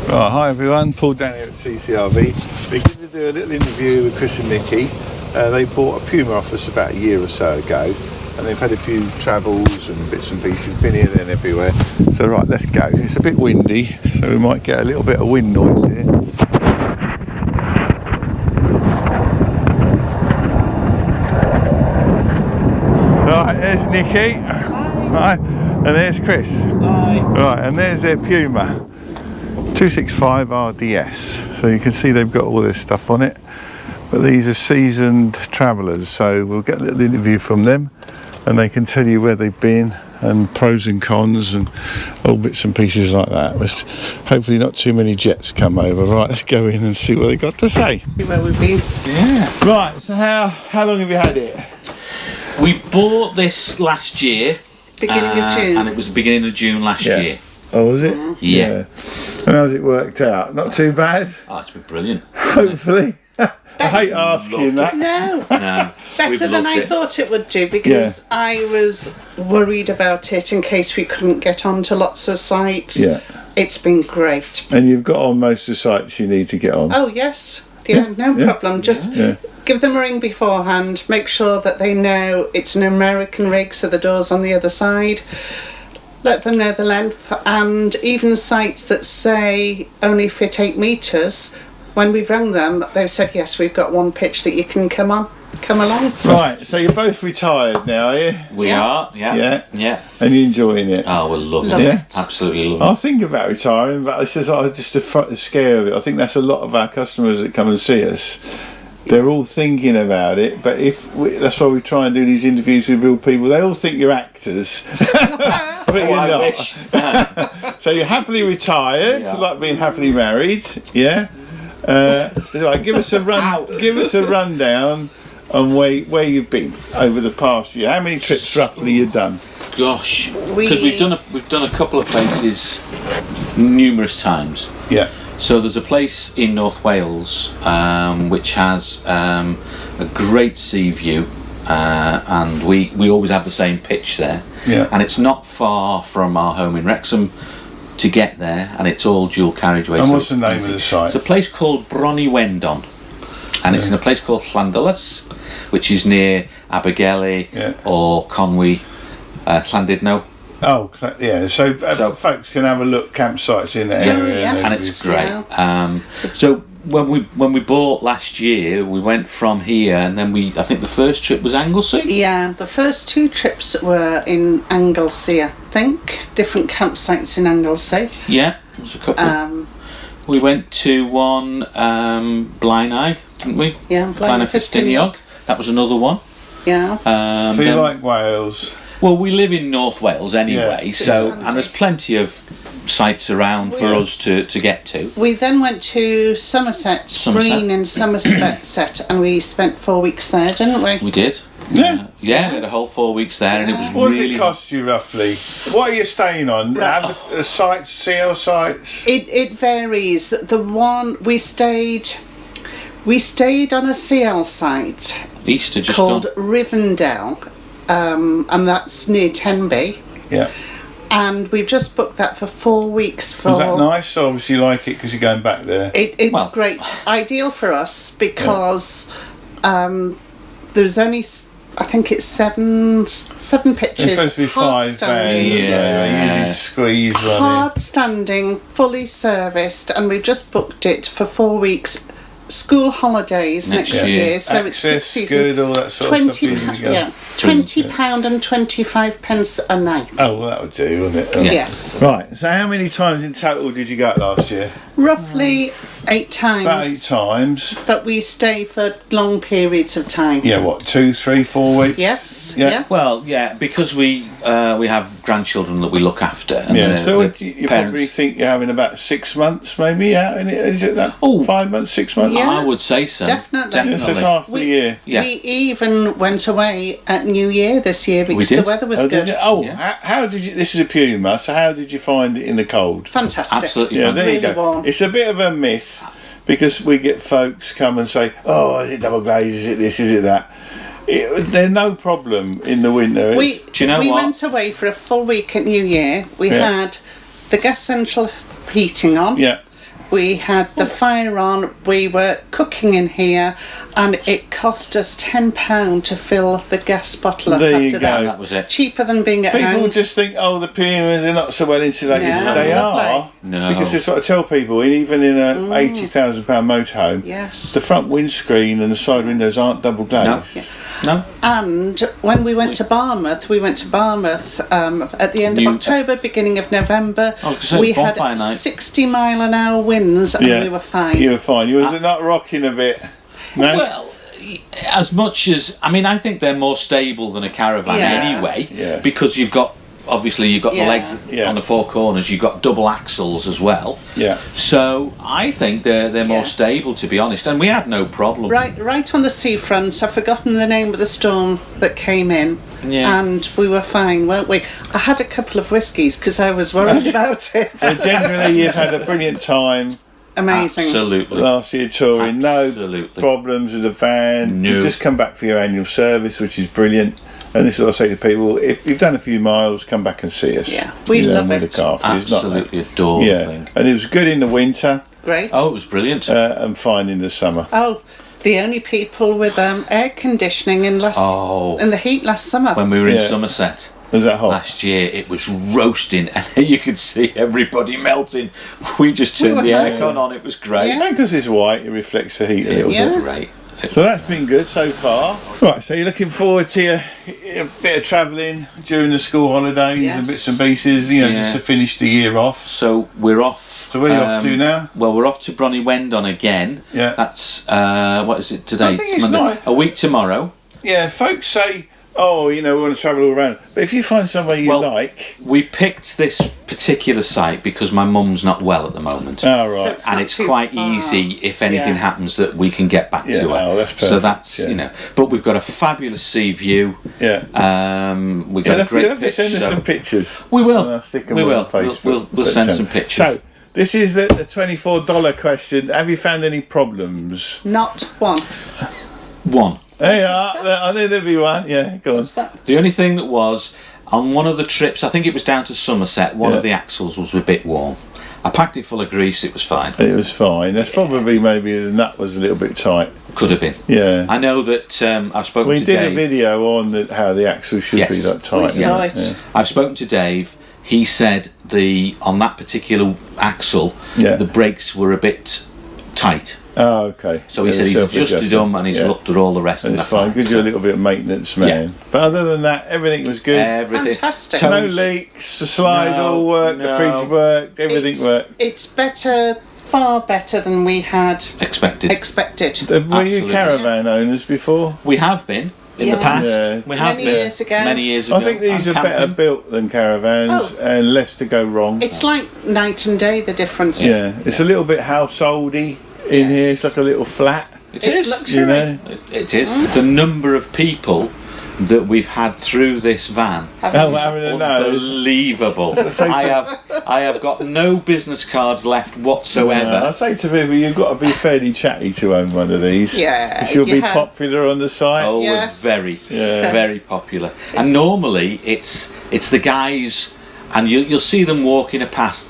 Right, hi everyone, Paul down here at CCRV. We're going to do a little interview with Chris and Nicky. They bought a Puma off us about a year or so ago, and they've had a few travels and bits and pieces, been here, there and everywhere. So right, let's go. It's a bit windy, so we might get a little bit of wind noise here. Right, there's Nicky. Hi. And there's Chris. Hi. Right, and there's their Puma 265 RDS. So you can see they've got all this stuff on it. But these are seasoned travellers, so we'll get a little interview from them and they can tell you where they've been and pros and cons and all bits and pieces like that. But hopefully not too many jets come over. Right, let's go in and see what they've got to say. Where we've been. Yeah. Right, so how long have you had it? We bought this last year. Beginning of June. And it was the beginning of June last year. Oh, was it? Yeah. And how's it worked out? Not too bad? Oh, it's been brilliant. Hopefully. I hate asking that. No. No. Better than I thought it would do, because I was worried about it in case we couldn't get onto lots of sites. Yeah. It's been great. And you've got on most of the sites you need to get on? Oh, yes. Yeah, no problem. Just give them a ring beforehand. Make sure that they know it's an American rig, so the door's on the other side. Let them know the length, and even sites that say only fit 8 metres, when we've rung them, they've said, yes, we've got one pitch that you can come along. Right, so you're both retired now, are you? We are, yeah. And you're enjoying it? Oh, we're loving Love it. it. Absolutely love I think about retiring, but it's just the scare of it. I think that's a lot of our customers that come and see us. They're all thinking about it, but that's why we try and do these interviews with real people. They all think you're actors. But you're I not. wish. So you're happily retired, like being happily married, yeah? Right, give us a rundown on where you've been over the past year. How many trips roughly you've done? Gosh, because we've done a couple of places numerous times. Yeah. So there's a place in North Wales which has a great sea view, and we always have the same pitch there. Yeah. And it's not far from our home in Wrexham to get there, and it's all dual carriageway. And so what's the name of the site? It's a place called Bronnywendon, and it's in a place called Llandylus, which is near Abergele or Conwy, Llandudno. Oh, yeah. So folks can have a look, campsites in that area. Yes. And it's great. Yeah. So when we bought last year, we went from here, and then I think the first trip was Anglesey. Yeah, the first 2 trips were in Anglesey, I think. Different campsites in Anglesey. Yeah, there's a couple. We went to one Blaenau, didn't we? Yeah, Blaenau Festiniog. That was another one. Yeah. So you like Wales? Well, we live in North Wales anyway, Yeah. and there's plenty of sites around for us to get to. We then went to Somerset. Green in Somerset, and we spent 4 weeks there, didn't we? We did. Yeah. We had a whole 4 weeks there, and it was What really... does it cost you roughly? What are you staying on? Right. The sites, CL sites? It varies. The one we stayed on a CL site Easter just called gone. Rivendell, and that's near Tenby. Yeah. And we've just booked that for 4 weeks. Is that nice? Obviously you like it because you're going back there. It's great. Ideal for us because there's only, I think it's seven pitches. There's supposed to be 5 standing. vans. Yeah. You squeeze one in. Hard standing, fully serviced, and we've just booked it for 4 weeks. School holidays next year, so Access, it's peak season. good, all that sort of stuff. £20 and 25 pence a night. Oh, well, that would do, wouldn't it? Yes. Right, so how many times in total did you go last year? Roughly 8 times. About 8 times. But we stay for long periods of time. Yeah, what, 2, 3, 4 weeks? Yes. Yeah. Yeah. Well, yeah, because we have grandchildren that we look after. And So you probably think you're having about 6 months, maybe, out in it? Is it that? 5 months, 6 months? Yeah. I would say so. Definitely. It's just half the year. Yeah. We even went away at New Year this year because the weather was good. How did you? This is a Puma, so how did you find it in the cold? Fantastic. Absolutely. Yeah, there really you go. warm. It's a bit of a myth because we get folks come and say, "Oh, is it double glaze? Is it this? Is it that?" There's no problem in the winter. Do you know we what? went away for a full week at New Year. We had the gas central heating on. Yeah. we had the fire on, we were cooking in here, and it cost us £10 to fill the gas bottle up There you after go. that. That was it. Cheaper than being at People home. just think, oh, the Pumas are not so well insulated. No, They lovely. are. No. Because that's what I tell people, even in a £80,000 motorhome, Yes. the front windscreen and the side windows aren't double glazed. No. And when we went to Barmouth, at the end of October, beginning of November. I was gonna say, We had bonfire night. 60-mile-an-hour winds, and we were fine. You were fine. You was not rocking a bit. No? Well, as much as I think they're more stable than a caravan Yeah. anyway, Yeah. because you've got the legs Yeah. on the four corners. You've got double axles as well. Yeah. So I think they're more stable, to be honest, and we had no problem. Right on the seafront. I've forgotten the name of the storm that came in. Yeah. And we were fine, weren't we? I had a couple of whiskies because I was worried about it. So generally, you've had a brilliant time Amazing. Absolutely. last year touring. Absolutely. No problems with the van. No. You've just come back for your annual service, which is brilliant. And this is what I say to people: if you've done a few miles, come back and see us. Yeah, we love and it. look after you. It's not Absolutely adore the yeah, thing. and it was good in the winter Great. Oh, it was brilliant. and fine in the summer. Oh, the only people with air conditioning in the heat last summer. When we were in Yeah. Somerset Was that hot? last year, it was roasting, and you could see everybody melting. We just We turned were the fine. aircon on. It was great. Yeah. Because it's white, it reflects the heat a It little was bit. Yeah. great. So that's been good so far. Right, so you're looking forward to a bit of travelling during the school holidays Yes. and bits and pieces, Yeah. just to finish the year off. So we're off. So where are you off to now? Well, we're off to Bronny-Wendon again. Yeah. That's what is it today? I think it's not. A week tomorrow. Yeah, folks say, oh, we want to travel all around. But if you find somewhere you like... We picked this particular site because my mum's not well at the moment. Oh, right. So And not it's too quite far. easy if anything Yeah. happens that we can get back Yeah, to her. oh, that's so perfect, that's yeah. But we've got a fabulous sea view. Yeah. We got You'll a great have to send us picture. some pictures. We will. And I'll stick them We on will. Facebook. We'll But, send some pictures. So, this is the $24 question. Have you found any problems? Not one. One. There you are. I knew there'd be one. Yeah, go on. What's that? The only thing that was on one of the trips, I think it was down to Somerset. One Yeah. of the axles was a bit warm. I packed it full of grease. It was fine. It was fine. That's probably maybe the nut was a little bit tight. Could have been. Yeah. I know that I've spoken We to did Dave. a video on how the axle should be Yes. that tight. We saw yeah. it. Yeah. I've spoken to Dave. He said on that particular axle, Yeah. the brakes were a bit tight. Oh, okay. So he Yeah, said he's adjusted self-adjusting. them and he's Yeah. looked at all the rest And and it's they're fine because you're a little bit of maintenance man. Yeah. But other than that, everything was good. Everything. Fantastic. Toes- No leaks. The slide No, all worked. The no. fridge worked. Everything worked. It's better, far better than we had expected. expected. Were you Absolutely. caravan owners before? We have been in the Yeah. past. Yeah. We have Many been years ago. Many years ago. I think these are And better camping. built than caravans Oh. and less to go wrong. It's like night and day, the difference. Yeah, it's a little bit householdy in here. It's like a little flat. It It's is. luxury. You know. It is. The number of people that we've had through this van. Oh, having a nose. Unbelievable. I have got no business cards left I whatsoever. say to people, you've got to be fairly chatty to own one of these. Yeah, Because you'll you be have. popular on the site. Oh, Yes. very popular. And normally it's the guys, and you'll see them walking past,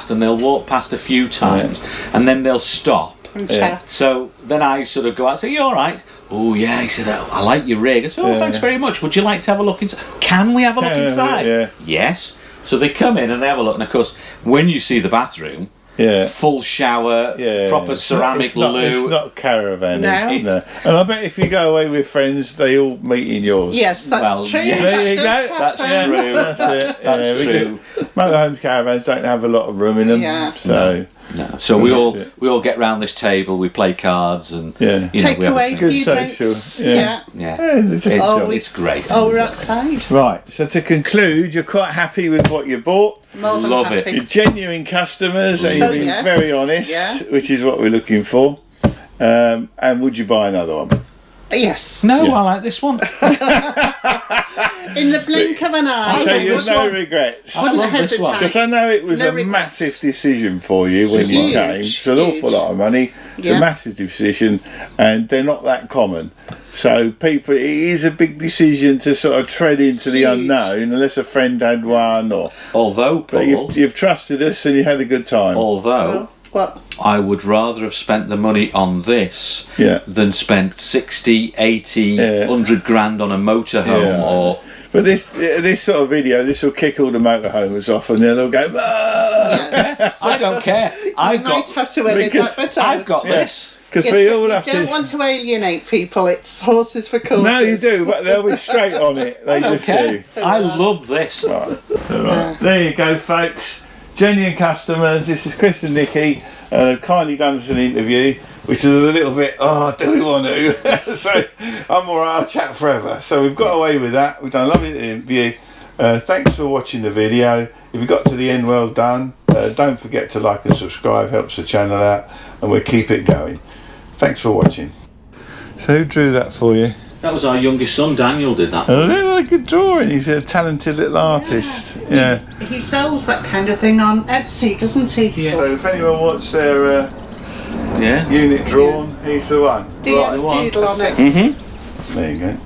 and they'll walk past a few times, and then they'll stop. And Yeah. chat. So then I sort of go out and say, "You all right?" "Oh yeah." He said, "Oh, I like your rig." I said, "Oh, Yeah. thanks very much. Would you like to have a look inside?" "Can we have a look Yeah, inside?" yeah. Yes. So they come in and they have a look, and of course, when you see the bathroom, Yeah. full shower, Yeah. proper ceramic it's not, loo. It's not caravan. No. No. And I bet if you go away with friends, they all meet in yours. Yes, that's Well, true. yes. There you go. Does That's happen. true. That's it. That's because true. Motorhomes caravans don't have a lot of room in them. Yeah. So No. So we all That's it. we all get round this table, we play cards, and Yeah. you know, Take we have a away drink. Good few social, drinks. yeah. Yeah. Yeah. it's just It's, Oh, it's great. Oh, we're outside. right. So to conclude, you're quite happy with what you bought. More than Love it. happy. You're genuine customers, and you've Oh, been yes. very honest, Yeah. which is what we're looking for. And would you buy another one? Yes. No, Yeah. I like this one. In the blink of an eye. So love you have this no one. regrets. I Wouldn't love this one. hesitate. Because I know it was No a regrets. massive decision for you when you Huge, came. It's an awful huge. lot of money. It's Yeah. a massive decision, and they're not that common. So people, it is a big decision to sort of tread into the Huge. unknown, unless a friend had one, or. Although, But Paul, you've trusted us, and you had a good time. although What? I would rather have spent the money on this than spent 60, 80, 100 grand on a motorhome or... But this sort of video, this will kick all the motorhomers off, and they'll go, Yes. I don't care. I might have to edit that bit out. I've got this. Because Yes, we all you have don't want to alienate people. It's horses for courses. No, you do, but they'll be straight on it. They don't just care. do. I love this. Right. There you go, folks. Genuine customers. This is Chris and Nicky. They've kindly done us an interview, which is a little bit, do we want to? So I'm alright, I'll chat forever. So we've got away with that. We've done a lovely interview. Thanks for watching the video. If you got to the end, well done. Don't forget to like and subscribe, helps the channel out, and we'll keep it going. Thanks for watching. So who drew that for you? That was our youngest son, Daniel, did that. Oh, they're a good drawing. He's a talented little artist. Yeah. He sells that kind of thing on Etsy, doesn't he? Yeah. So if anyone wants their unit drawn, he's the one. DS Right, Doodle on it. Mm-hmm. There you go.